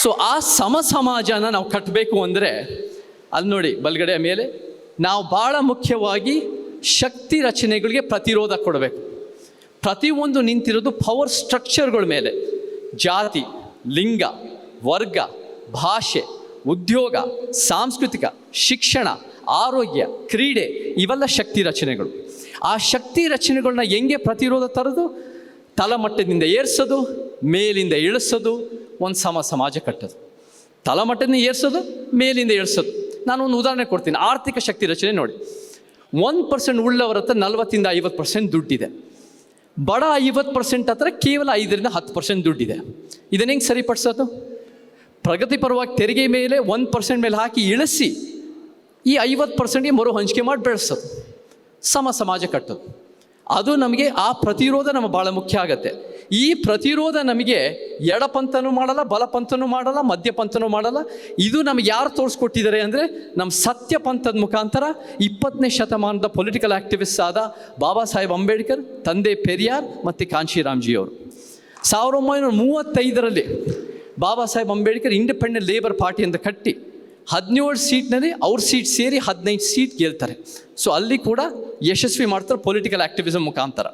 So ಆ ಸಮಾಜನ ನಾವು ಕಟ್ಟಬೇಕು ಅಂದರೆ ಅಲ್ಲಿ ನೋಡಿ ಬಲಗಡೆ ಮೇಲೆ ನಾವು ಭಾಳ ಮುಖ್ಯವಾಗಿ ಶಕ್ತಿ ರಚನೆಗಳಿಗೆ ಪ್ರತಿರೋಧ ಕೊಡಬೇಕು. ಪ್ರತಿಯೊಂದು ನಿಂತಿರೋದು ಪವರ್ ಸ್ಟ್ರಕ್ಚರ್ಗಳ ಮೇಲೆ. ಜಾತಿ, ಲಿಂಗ, ವರ್ಗ, ಭಾಷೆ, ಉದ್ಯೋಗ, ಸಾಂಸ್ಕೃತಿಕ, ಶಿಕ್ಷಣ, ಆರೋಗ್ಯ, ಕ್ರೀಡೆ ಇವೆಲ್ಲ ಶಕ್ತಿ ರಚನೆಗಳು. ಆ ಶಕ್ತಿ ರಚನೆಗಳನ್ನ ಹೆಂಗೆ ಪ್ರತಿರೋಧ ತರೋದು? ತಳಮಟ್ಟದಿಂದ ಏರ್ಸೋದು, ಮೇಲಿಂದ ಇಳಿಸೋದು, ಒಂದು ಸಮಾಜ ಕಟ್ಟೋದು. ತಳಮಟ್ಟದಿಂದ ಏರ್ಸೋದು, ಮೇಲಿಂದ ಇಳಿಸೋದು. ನಾನು ಒಂದು ಉದಾಹರಣೆ ಕೊಡ್ತೀನಿ. ಆರ್ಥಿಕ ಶಕ್ತಿ ರಚನೆ ನೋಡಿ. 1% ಉಳ್ಳವರ ಹತ್ರ 40-50% ದುಡ್ಡಿದೆ. ಬಡ 50% ಹತ್ರ ಕೇವಲ 5-10% ದುಡ್ಡಿದೆ. ಇದನ್ನು ಹೆಂಗೆ ಸರಿಪಡಿಸೋದು? ಪ್ರಗತಿಪರವಾಗಿ ತೆರಿಗೆ ಮೇಲೆ 1% ಮೇಲೆ ಹಾಕಿ ಇಳಿಸಿ ಈ 50%ಗೆ ಮರು ಹಂಚಿಕೆ ಮಾಡಿ ಬೆಳೆಸೋದು, ಸಮಾಜ ಕಟ್ಟೋದು. ಅದು ನಮಗೆ ಆ ಪ್ರತಿರೋಧ ನಮಗೆ ಭಾಳ ಮುಖ್ಯ ಆಗುತ್ತೆ. ಈ ಪ್ರತಿರೋಧ ನಮಗೆ ಎಡಪಂಥನೂ ಮಾಡಲ್ಲ, ಬಲಪಂಥನೂ ಮಾಡಲ್ಲ, ಮಧ್ಯಪಂಥನೂ ಮಾಡಲ್ಲ. ಇದು ನಮಗೆ ಯಾರು ತೋರಿಸ್ಕೊಟ್ಟಿದ್ದಾರೆ ಅಂದರೆ ನಮ್ಮ ಸತ್ಯ ಪಂಥದ ಮುಖಾಂತರ 20ನೇ ಶತಮಾನದ ಪೊಲಿಟಿಕಲ್ ಆ್ಯಕ್ಟಿವಿಸ್ಟ್ ಆದ ಬಾಬಾ ಸಾಹೇಬ್ ಅಂಬೇಡ್ಕರ್, ತಂದೆ ಪೆರಿಯಾರ್ ಮತ್ತು ಕಾಂಶಿರಾಮ್ಜಿಯವರು. 1935ರಲ್ಲಿ Baba Saheb Ambedkar independent labour party ಅಂತ ಕಟ್ಟಿ 17 ಸೀಟ್ನಲ್ಲಿ ಅವ್ರ ಸೀಟ್ ಸೇರಿ 15 ಸೀಟ್ ಗೆಲ್ತಾರೆ. ಸೊ ಅಲ್ಲಿ ಕೂಡ ಯಶಸ್ವಿ ಮಾಡ್ತಾರೆ ಪೊಲಿಟಿಕಲ್ ಆ್ಯಕ್ಟಿವಿಸಮ್ ಮುಖಾಂತರ.